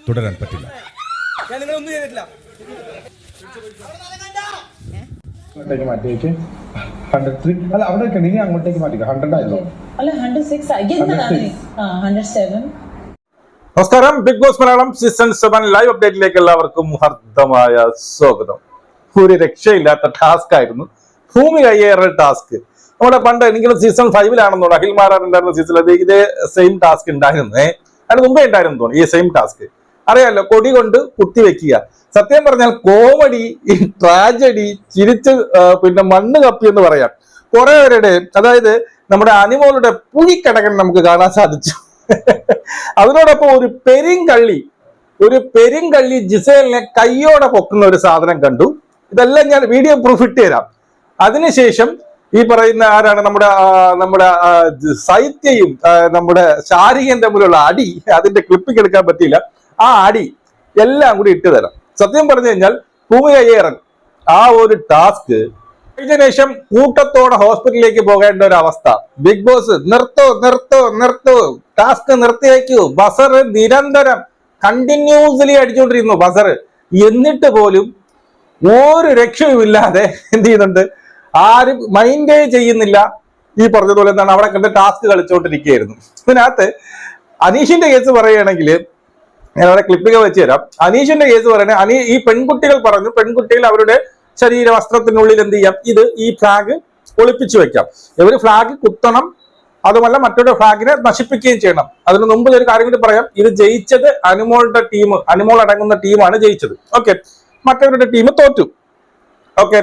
തുടരാൻ പറ്റില്ല. അങ്ങോട്ടേക്ക് മാറ്റിയേക്ക് 103 അല്ല അവിടെ ഇനി അങ്ങോട്ടേക്ക് മാറ്റിക്കുക 100 ആയല്ലോ അല്ല 106 107. നമസ്കാരം, Big Boss Malayalam season 7 live അപ്ഡേറ്റിലേക്ക് എല്ലാവർക്കും ഹർദ്ദമായ സ്വാഗതം. ഒരു രക്ഷയില്ലാത്ത ടാസ്ക് ആയിരുന്നു ഭൂമി കയ്യേറൽ ടാസ്ക്. നമ്മുടെ പണ്ട് എനിക്ക് സീസൺ 5 അഖിൽമാരാറുണ്ടായിരുന്ന സീസണിൽ ഇതേ സെയിം ടാസ്ക് ഉണ്ടായിരുന്നേ. അതിന് മുമ്പേ ഉണ്ടായിരുന്നു തോന്നുന്നു ഈ സെയിം ടാസ്ക്. അറിയാലോ, കൊടി കൊണ്ട് കുത്തിവെക്കുക. സത്യം പറഞ്ഞാൽ കോമഡി, ട്രാജഡി, ചിരിച്ച് പിന്നെ മണ്ണ് കപ്പി എന്ന് പറയാം. കുറെ പേരുടെ, അതായത് നമ്മുടെ അനിമോളുടെ പുഴിക്കടകൻ നമുക്ക് കാണാൻ സാധിച്ചു. അതിനോടൊപ്പം ഒരു പെരിങ്കള്ളി ജിസേലിനെ കയ്യോടെ പൊക്കുന്ന ഒരു സാധനം കണ്ടു. ഇതെല്ലാം ഞാൻ വീഡിയോ പ്രൂഫ് ഇട്ട് തരാം. അതിനുശേഷം ഈ പറയുന്ന ആരാണ് നമ്മുടെ സൈത്യയും നമ്മുടെ ശാരികയും തമ്മിലുള്ള അടി, അതിന്റെ ക്ലിപ്പിംഗ് എടുക്കാൻ പറ്റിയില്ല. ആ അടി എല്ലാം കൂടി ഇട്ട് തരാം. സത്യം പറഞ്ഞു കഴിഞ്ഞാൽ ഭൂമി കയ്യേറൽ ആ ഒരു ടാസ്ക് ശേഷം കൂട്ടത്തോടെ ഹോസ്പിറ്റലിലേക്ക് പോകേണ്ട ഒരു അവസ്ഥ. ബിഗ് ബോസ് നിർത്തോ ടാസ്ക് നിർത്തിയേക്കൂ. ബസർ നിരന്തരം കണ്ടിന്യൂസ്ലി അടിച്ചുകൊണ്ടിരുന്നു ബസർ. എന്നിട്ട് പോലും ഒരു രക്ഷയുമില്ലാതെ എന്ത് ചെയ്യുന്നുണ്ട്, ആരും മൈൻഡേ ചെയ്യുന്നില്ല. ഈ പറഞ്ഞതുപോലെ എന്താണ് അവിടെ കണ്ട് ടാസ്ക് കളിച്ചുകൊണ്ടിരിക്കുകയായിരുന്നു. ഇതിനകത്ത് അനീഷിന്റെ കേസ് പറയുകയാണെങ്കിൽ ഞാൻ അവിടെ ക്ലിപ്പിംഗ് വെച്ച് തരാം. അനീഷിന്റെ കേസ് പറയണേ, ഈ പെൺകുട്ടികൾ പറഞ്ഞു, പെൺകുട്ടികൾ അവരുടെ ശരീര വസ്ത്രത്തിനുള്ളിൽ എന്ത് ചെയ്യാം, ഈ ഫ്ലാഗ് ഒളിപ്പിച്ചു വെക്കാം. ഇവര് ഫ്ലാഗ് കുത്തണം, അതുമല്ല മറ്റൊരു ഫ്ലാഗിനെ നശിപ്പിക്കുകയും ചെയ്യണം. അതിന് മുമ്പ് ഒരു കാര്യം കൂടി പറയാം. ഇത് ജയിച്ചത് അനിമോളുടെ ടീം, അനിമോൾ അടങ്ങുന്ന ടീമാണ് ജയിച്ചത്. ഓക്കെ, മറ്റവരുടെ ടീം തോറ്റു. ഓക്കെ,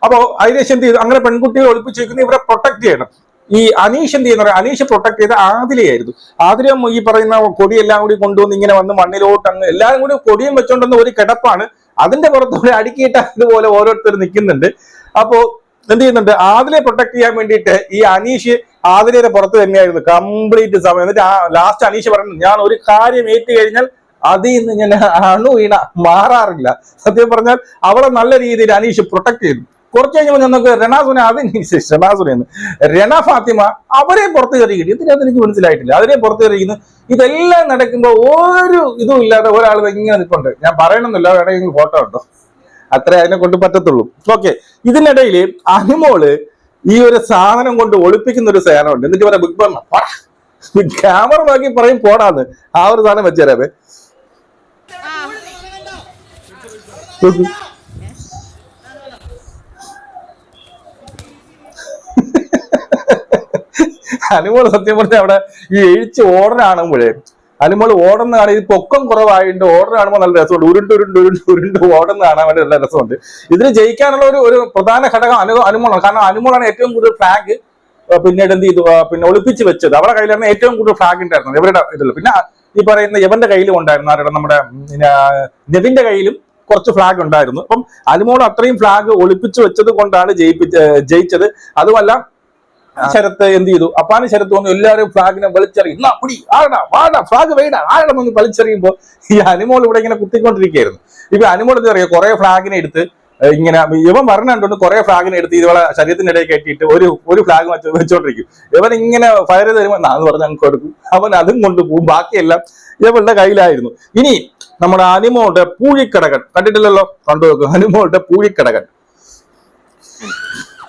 അപ്പോ അതിനേശം എന്ത് ചെയ്തു, അങ്ങനെ പെൺകുട്ടികൾ ഒളിപ്പിച്ചു വെക്കുന്ന ഇവരെ പ്രൊട്ടക്ട് ചെയ്യണം. ഈ അനീഷ് എന്ത് ചെയ്യുന്ന, അനീഷ് പ്രൊട്ടക്ട് ചെയ്ത ആദിലയായിരുന്നു. ആദില ഈ പറയുന്ന കൊടിയെല്ലാം കൂടി കൊണ്ടുവന്ന് ഇങ്ങനെ വന്ന് മണ്ണിലോട്ട് അങ്ങ് എല്ലാവരും കൂടി കൊടിയും വെച്ചോണ്ടെന്ന ഒരു കിടപ്പാണ്. അതിന്റെ പുറത്തുകൂടെ അടുക്കിയിട്ട് അതുപോലെ ഓരോരുത്തർ നിൽക്കുന്നുണ്ട്. അപ്പോ എന്ത് ചെയ്യുന്നുണ്ട്, ആദിലെ പ്രൊട്ടക്ട് ചെയ്യാൻ വേണ്ടിയിട്ട് ഈ അനീഷ് ആദിലയുടെ പുറത്ത് തന്നെയായിരുന്നു കംപ്ലീറ്റ് സമയം. എന്നിട്ട് ലാസ്റ്റ് അനീഷ് പറഞ്ഞു, ഞാൻ ഒരു കാര്യം ഏറ്റു കഴിഞ്ഞാൽ അതിൽ നിന്ന് ഞാൻ അണു വീണ മാറാറില്ല. സത്യം പറഞ്ഞാൽ അവളെ നല്ല രീതിയിൽ അനീഷ് പ്രൊട്ടക്ട് ചെയ്തു. കുറച്ച് കഴിഞ്ഞപ്പോൾ ഞങ്ങൾക്ക് രണ ഫാത്തിമ അവരെ പുറത്ത് കയറിയിട്ട് ഇതിനകത്ത് എനിക്ക് മനസ്സിലായിട്ടില്ല. അതിനെ പുറത്ത് കയറിയിരിക്കുന്നു. ഇതെല്ലാം നടക്കുമ്പോൾ ഒരു ഇതും ഇല്ലാതെ ഒരാൾ ഇങ്ങനെ നിൽപ്പുണ്ട്. ഞാൻ പറയണമെന്നില്ല, വേണമെങ്കിൽ ഫോട്ടോ ഉണ്ടോ, അത്രേ അതിനെ കൊണ്ട് പറ്റത്തുള്ളൂ. ഓക്കെ, ഇതിനിടയിൽ അനിമോള് ഈ ഒരു സാധനം കൊണ്ട് ഒളിപ്പിക്കുന്ന ഒരു സാധനമുണ്ട്. എന്നിട്ട് പറയാം ബിഗ് ബോസ് ക്യാമറ നോക്കി പറയും പോടാന്ന്. ആ ഒരു സാധനം വെച്ചുതരാമേ. അനിമോള് സത്യം പറഞ്ഞാൽ അവിടെ ഈ എഴിച്ച് ഓർഡർ കാണുമ്പോഴേ, അനിമോൾ ഓടുന്ന കാണാൻ ഇത് പൊക്കം കുറവായിട്ട് ഓർഡർ കാണുമ്പോൾ നല്ല രസമുണ്ട്. ഉരുണ്ട് ഓടുന്ന കാണാൻ വേണ്ടി നല്ല രസമുണ്ട്. ഇതിന് ജയിക്കാനുള്ള ഒരു പ്രധാന ഘടകം അനിമോളാണ്. കാരണം അനിമോളാണ് ഏറ്റവും കൂടുതൽ ഫ്ലാഗ് പിന്നീട് എന്ത് ചെയ്തു, പിന്നെ ഒളിപ്പിച്ച് വെച്ചത്. അവരുടെ കയ്യിലാണ് ഏറ്റവും കൂടുതൽ ഫ്ലാഗ് ഉണ്ടായിരുന്നത്. ഇവരുടെ ഇതിൽ പിന്നെ ഈ പറയുന്ന യവന്റെ കയ്യിലും ഉണ്ടായിരുന്നു. ആരുടെ നമ്മുടെ നെവിന്റെ കയ്യിലും കുറച്ച് ഫ്ലാഗ് ഉണ്ടായിരുന്നു. അപ്പം അനിമോൾ അത്രയും ഫ്ലാഗ് ഒളിപ്പിച്ച് വെച്ചത് കൊണ്ടാണ് ജയിച്ചത്. അതുമല്ല ശരത്ത് എന്ത് ചെയ്തു, അപ്പാന് ശരത്ത് വന്നു എല്ലാവരും ഫ്ലാഗിനെ വലിച്ചെറിയും. ഫ്ലാഗ് വേണ്ട ആഴണമെന്ന് വലിച്ചെറിയുമ്പോൾ ഈ അനിമോൾ ഇവിടെ ഇങ്ങനെ കുത്തിക്കൊണ്ടിരിക്കുകയായിരുന്നു. ഇപ്പൊ അനിമോൾ എന്താ പറയുക, കുറെ ഫ്ലാഗിനെ എടുത്ത് ഇങ്ങനെ ഇവൻ പറഞ്ഞിട്ടുണ്ട്, കുറെ ഫ്ലാഗിനെ എടുത്ത് ഇതുപോലെ ശരീരത്തിനിടയിൽ കയറ്റിയിട്ട് ഒരു ഫ്ലാഗ് വെച്ചോണ്ടിരിക്കും. ഇവൻ ഇങ്ങനെ ഫയർ ചെയ്ത് വരുമ്പോൾ നാന്ന് പറഞ്ഞ് അങ്ങ് കൊടുക്കും. അവൻ അതും കൊണ്ടുപോകും. ബാക്കിയെല്ലാം ഇവളുടെ കയ്യിലായിരുന്നു. ഇനി നമ്മുടെ അനിമോളുടെ പൂഴിക്കടകൻ കണ്ടിട്ടില്ലല്ലോ, കണ്ടുവെക്കും. അനിമോളുടെ പൂഴിക്കടകൻ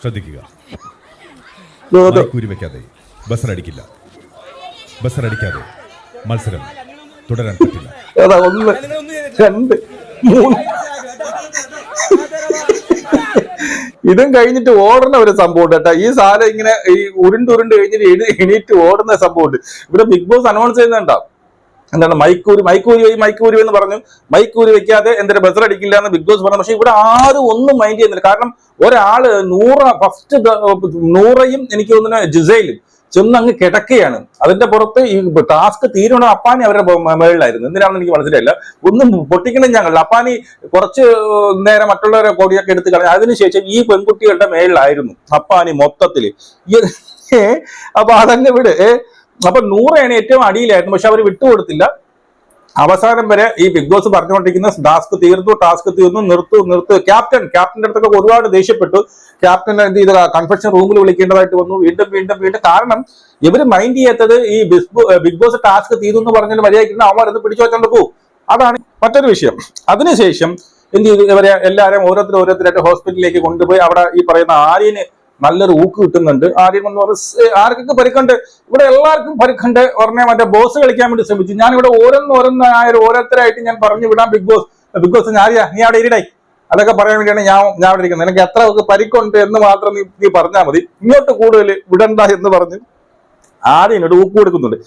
ശ്രദ്ധിക്കുക. വെക്കാതെ ബസറടിക്കില്ല. ബസറടിക്കാതെ മത്സരം തുടരാൻ പറ്റില്ല. 1 2 3 ഇതും കഴിഞ്ഞിട്ട് ഓടുന്ന ഒരു സംഭവം കേട്ടോ. ഈ സാധനം ഇങ്ങനെ ഈ ഉരുണ്ട് കഴിഞ്ഞിട്ട് എണീറ്റ് ഓടുന്ന സംഭവമുണ്ട്. ഇവിടെ ബിഗ് ബോസ് അനൗൺസ് ചെയ്യുന്നുണ്ടോ, എന്താണ് മൈക്കൂരി എന്ന് പറഞ്ഞു. മൈക്കൂരി വെക്കാതെ എന്തൊരു ബസർ അടിക്കില്ല എന്ന് ബിഗ് ബോസ് പറഞ്ഞു. പക്ഷെ ഇവിടെ ആരും ഒന്നും മൈൻഡ് ചെയ്യുന്നില്ല. കാരണം ഒരാള് ഫസ്റ്റ് നൂറയും എനിക്ക് തോന്നുന്ന ജിസയിലും ചെന്ന് കിടക്കുകയാണ്. അതിന്റെ പുറത്ത് ഈ ടാസ്ക് തീരുന്ന അപ്പാനി അവരുടെ മേളിലായിരുന്നു. എന്തിനാണെന്ന് എനിക്ക് മനസ്സിലായില്ല. ഒന്നും പൊട്ടിക്കണം ഞങ്ങൾ. അപ്പാനി കുറച്ച് നേരം മറ്റുള്ളവരെ കൊടിയൊക്കെ എടുത്ത് കളഞ്ഞു. അതിനുശേഷം ഈ പെൺകുട്ടികളുടെ മേളിലായിരുന്നു അപ്പാനി മൊത്തത്തില്. അപ്പൊ അതങ്ങ് വിട്. അപ്പൊ നൂറയാണ് ഏറ്റവും അടിയിലായിരുന്നു. പക്ഷെ അവർ വിട്ടുകൊടുത്തില്ല. അവസാനം വരെ ഈ ബിഗ് ബോസ് പറഞ്ഞുകൊണ്ടിരിക്കുന്ന ടാസ്ക് തീർന്നു, നിർത്ത്. ക്യാപ്റ്റന്റെ അടുത്തൊക്കെ ഒരുപാട് ദേഷ്യപ്പെട്ടു. ക്യാപ്റ്റൻ എന്ത് ചെയ്ത കൺഫെഷൻ റൂമിൽ വിളിക്കേണ്ടതായിട്ട് വന്നു. വീണ്ടും കാരണം ഇവര് മൈൻഡ് ചെയ്യാത്തത് ഈ ബിഗ് ബോസ് ടാസ്ക് തീർന്നു എന്ന് പറഞ്ഞാൽ മര്യാദയ്ക്ക് അവന്മാർ അത് പിടിച്ചു വെച്ചോണ്ട് പോകും. അതാണ് മറ്റൊരു വിഷയം. അതിനുശേഷം എന്ത് ചെയ്തു, ഇവരെ എല്ലാവരും ഓരോരുത്തരായിട്ട് ഹോസ്പിറ്റലിലേക്ക് കൊണ്ടുപോയി. അവിടെ ഈ പറയുന്ന ആര്യന് നല്ലൊരു ഊക്ക് കിട്ടുന്നുണ്ട്. ആര്യൻ എന്ന് പറഞ്ഞ ആർക്കൊക്കെ പരിക്കുണ്ട്, ഇവിടെ എല്ലാവർക്കും പരിക്കുണ്ട്. ഉടനെ മറ്റേ ബോസ് കളിക്കാൻ വേണ്ടി ശ്രമിച്ചു. ഞാൻ ഇവിടെ ഓരോരുത്തരായിട്ട് ഞാൻ പറഞ്ഞു വിടാം. ബിഗ് ബോസ് ആര്യ നീ അവിടെ ഇരിടായി, അതൊക്കെ പറയാൻ വേണ്ടിയാണ് ഞാൻ അവിടെ ഇരിക്കുന്നത്. നിനക്ക് എത്ര പരിക്കുണ്ട് എന്ന് മാത്രം നീ പറഞ്ഞാൽ മതി, ഇങ്ങോട്ട് കൂടുതൽ വിടണ്ട എന്ന് പറഞ്ഞ് ആര്യനോട് ഊക്ക് കൊടുക്കുന്നുണ്ട്.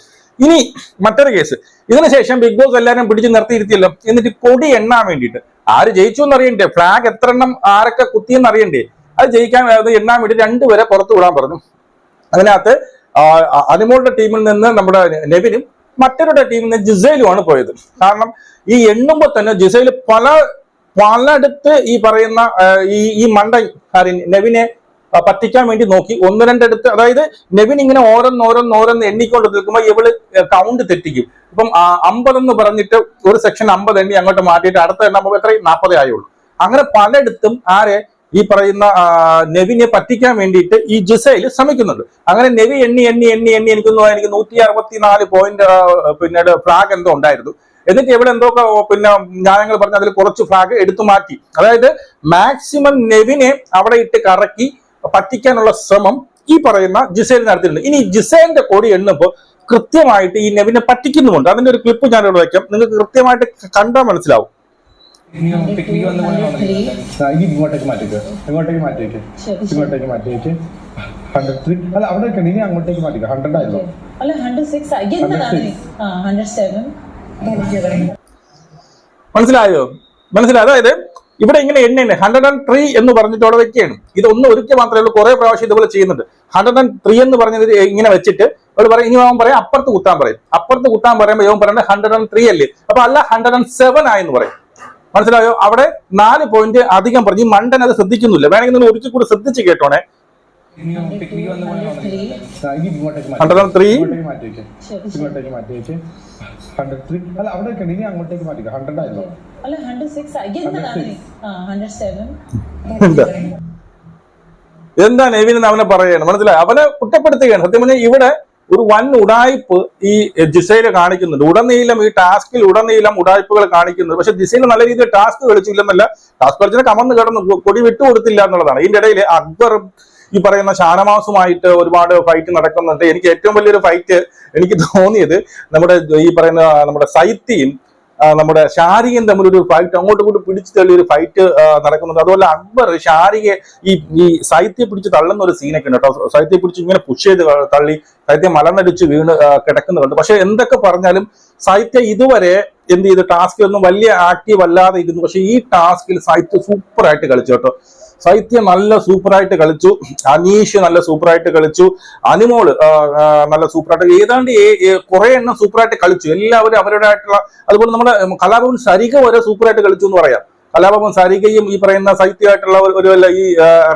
ഇനി മറ്റൊരു കേസ്, ഇതിനുശേഷം ബിഗ് ബോസ് എല്ലാവരും പിടിച്ച് നിർത്തിയിരുത്തിയല്ലോ. എന്നിട്ട് കൊടി എണ്ണാൻ വേണ്ടിയിട്ട് ആര് ജയിച്ചു എന്ന് അറിയണ്ടേ, ഫ്ലാഗ് എത്ര എണ്ണം ആരൊക്കെ കുത്തിയെന്ന് അറിയണ്ടേ, അത് ജയിക്കാൻ എണ്ണാൻ വേണ്ടി 2 പേരെ പുറത്തു വിടാൻ പറഞ്ഞു. അതിനകത്ത് അനിമോളുടെ ടീമിൽ നിന്ന് നമ്മുടെ നെവിനും മറ്റൊരുടെ ടീമിൽ നിന്ന് ജിസൈലുമാണ് പോയത്. കാരണം ഈ എണ്ണുമ്പോൾ തന്നെ ജിസൈൽ പലയിടത്ത് ഈ പറയുന്ന ഈ മണ്ടൻ നെവിനെ പറ്റിക്കാൻ വേണ്ടി നോക്കി. 1-2 അടുത്ത്, അതായത് നെവിൻ ഇങ്ങനെ ഓരോന്ന് എണ്ണിക്കൊണ്ട് നിൽക്കുമ്പോൾ ഇവള് കൗണ്ട് തെറ്റിക്കും. ഇപ്പം 50 എന്ന് പറഞ്ഞിട്ട് ഒരു സെക്ഷൻ 50 എണ്ണി അങ്ങോട്ട് മാറ്റിയിട്ട് അടുത്ത എണ്ണ എത്രയും 40 ആയുള്ളൂ. അങ്ങനെ പലയിടത്തും ഈ പറയുന്ന നെവിനെ പറ്റിക്കാൻ വേണ്ടിയിട്ട് ഈ ജിസൈൽ ശ്രമിക്കുന്നുണ്ട്. അങ്ങനെ നെവി എണ്ണി എനിക്ക് 164 പോയിന്റ് പിന്നീട് ഫ്ലാഗ് എന്തോ ഉണ്ടായിരുന്നു. എന്നിട്ട് ഇവിടെ എന്തോ ന്യായങ്ങൾ പറഞ്ഞ് അതിൽ കുറച്ച് ഫ്ലാഗ് എടുത്തു മാറ്റി. അതായത് മാക്സിമം നെവിനെ അവിടെ ഇട്ട് കറക്കി പറ്റിക്കാനുള്ള ശ്രമം ഈ പറയുന്ന ജിസൈൽ നടത്തിയിട്ടുണ്ട്. ഇനി ജിസൈലിന്റെ കൊടി എണ്ണുമ്പോൾ കൃത്യമായിട്ട് ഈ നെവിനെ പറ്റിക്കുന്നുമുണ്ട്. അതിന്റെ ഒരു ക്ലിപ്പ് ഞാൻ ഇവിടെ വയ്ക്കാം, നിങ്ങൾക്ക് കൃത്യമായിട്ട് കണ്ടാൽ മനസ്സിലാവും. ഇങ്ങോട്ടേക്ക് മാറ്റിക്കോ, ഇങ്ങോട്ടേക്ക് മാറ്റിവെക്ക്, ഇങ്ങോട്ടേക്ക് മാറ്റിവെക്ക്. 103 അല്ല അവിടെ വെക്കണ്ട, ഇനി അങ്ങോട്ടേക്ക് മാറ്റിക്കോ. 100 ആയല്ലോ. അല്ല 106 107. മനസ്സിലായോ? അതായത് ഇവിടെ ഇങ്ങനെ എണ്ണ 103 എന്ന് പറഞ്ഞിട്ട് അവിടെ വെക്കുകയാണ്. ഇതൊന്നും ഒരിക്കൽ മാത്രമേ ഉള്ളൂ, കുറെ പ്രാവശ്യം ഇതുപോലെ ചെയ്യുന്നുണ്ട്. 103 എന്ന് പറഞ്ഞത് ഇങ്ങനെ വെച്ചിട്ട് അവൾ പറയും, ഇനി അവൻ പറയാം അപ്പുറത്ത് കുത്താൻ പറയുമ്പോൾ ഇവൻ പറയുന്നത് 103 അല്ലേ, അപ്പൊ അല്ല 107 ആയെന്ന് പറയും. മനസ്സിലായോ? അവിടെ 4 പോയിന്റ് അധികം പറഞ്ഞു. ഈ മണ്ടൻ അത് ശ്രദ്ധിക്കുന്നില്ല. വേണമെങ്കിൽ നിങ്ങൾ ഒരിക്കൽ കൂടി ശ്രദ്ധിച്ച് കേട്ടോണേ. 103 ഇങ്ങോട്ടേക്ക് മാറ്റിവെക്ക്. 103 അല്ല അവിടെ വെക്കണ്ട, ഇനി അങ്ങോട്ടേക്ക് മാറ്റിക്കോ. 100 ആയല്ലോ. അല്ല 106 107. എന്താ നെവിൻ അവനെ പറയാണ്? മനസ്സിലായി, അവനെ കുറ്റപ്പെടുത്തുകയാണ്. സത്യം പറഞ്ഞാൽ ഇവിടെ ഒരു വൻ ഉടായ്പ് ഈ ജിസൈല് കാണിക്കുന്നുണ്ട്. ഉടനീളം ഈ ടാസ്കിൽ ഉടായ്പകൾ കാണിക്കുന്നുണ്ട്. പക്ഷെ ജിസൈല് നല്ല രീതിയിൽ ടാസ്ക് കളിച്ചില്ലെന്നല്ല, ടാസ്ക് കളിച്ചിട്ട് കമന്ന് കിടന്നു, കൊടി വിട്ടുകൊടുത്തില്ല എന്നുള്ളതാണ്. ഇതിന്റെ ഇടയിൽ അക്ബറും ഈ പറയുന്ന ഷാനവാസുമായിട്ട് ഒരുപാട് ഫൈറ്റ് നടക്കുന്നുണ്ട്. എനിക്ക് ഏറ്റവും വലിയൊരു ഫൈറ്റ് എനിക്ക് തോന്നിയത് ഈ പറയുന്ന നമ്മുടെ സൈത്തിയും നമ്മുടെ ഷാരികയും തമ്മിലൊരു ഫൈറ്റ്, അങ്ങോട്ടും ഇങ്ങോട്ടും പിടിച്ചു തള്ളിയൊരു ഫൈറ്റ് നടക്കുന്നുണ്ട്. അതുപോലെ അക്ബർ ഷാരികയെ ഈ സൈത്യയെ പിടിച്ച് തള്ളുന്ന ഒരു സീനൊക്കെ ഉണ്ട് കേട്ടോ. സൈത്യയെ പിടിച്ച് ഇങ്ങനെ പുഷ് ചെയ്ത് തള്ളി സൈത്യം മലനടിച്ച് വീണ് കിടക്കുന്നുണ്ട്. പക്ഷെ എന്തൊക്കെ പറഞ്ഞാലും സൈത്യ ഇതുവരെ എന്ത് ചെയ്ത് ടാസ്കിൽ ഒന്നും വലിയ ആക്റ്റീവ് അല്ലാതെ ഇരുന്നു. പക്ഷെ ഈ ടാസ്കിൽ സൈത്യ സൂപ്പറായിട്ട് കളിച്ചു കേട്ടോ. സൈത്യ നല്ല സൂപ്പറായിട്ട് കളിച്ചു, അനീഷ് നല്ല സൂപ്പറായിട്ട് കളിച്ചു, അനിമോള് നല്ല സൂപ്പറായിട്ട്, ഏതാണ്ട് കുറെ എണ്ണം സൂപ്പറായിട്ട് കളിച്ചു. എല്ലാവരും അവരുടേതായിട്ടുള്ള, അതുപോലെ നമ്മുടെ കലാഭവൻ സരിക വരെ സൂപ്പറായിട്ട് കളിച്ചു എന്ന് പറയാം. കലാഭവൻ സരികയും ഈ പറയുന്ന സൈത്യമായിട്ടുള്ള ഒരു ഈ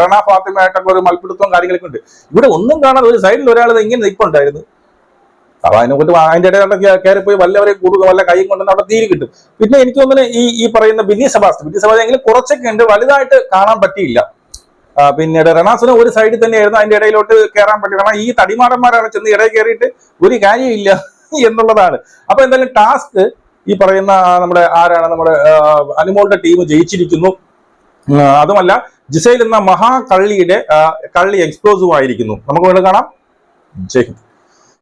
റണ ഫാത്തിമയായിട്ടുള്ള ഒരു മൽപ്പിടുത്തവും കാര്യങ്ങളൊക്കെ ഉണ്ട്. ഇവിടെ ഒന്നും കാണാതെ ഒരു സൈഡിൽ ഒരാൾ ഇങ്ങനെ നിൽപ്പുണ്ടായിരുന്നു. അപ്പൊ അതിനെക്കൊണ്ട് അതിന്റെ ഇടയിലുള്ള കയറിപ്പോയി വല്ലവരെ കൂടുക, വല്ല കൈയും കൊണ്ടുവന്ന് അവിടെ തീരെ കിട്ടും. പിന്നെ എനിക്ക് തോന്നുന്നു ഈ പറയുന്ന ബിന്നി സെബാസ്റ്റ്യൻ എങ്കിലും കുറച്ചൊക്കെ ഉണ്ട്, വലുതായിട്ട് കാണാൻ പറ്റിയില്ല. പിന്നീട് റണാസിന് ഒരു സൈഡിൽ തന്നെയായിരുന്നു, അതിന്റെ ഇടയിലോട്ട് കയറാൻ പറ്റി. കാരണം ഈ തടിമാടന്മാരാണ് ചെന്ന് ഇടയിൽ കയറിയിട്ട് ഒരു കാര്യമില്ല എന്നുള്ളതാണ്. അപ്പൊ എന്തായാലും ടാസ്ക് ഈ പറയുന്ന നമ്മുടെ അനിമോളുടെ ടീം ജയിച്ചിരിക്കുന്നു. അതുമല്ല ജിസൈൽ എന്ന മഹാകള്ളിയുടെ കള്ളി എക്സ്പ്ലോസീവ് ആയിരിക്കുന്നു. നമുക്ക് വേണ്ടി കാണാം. ജയ് ഹിന്ദ്.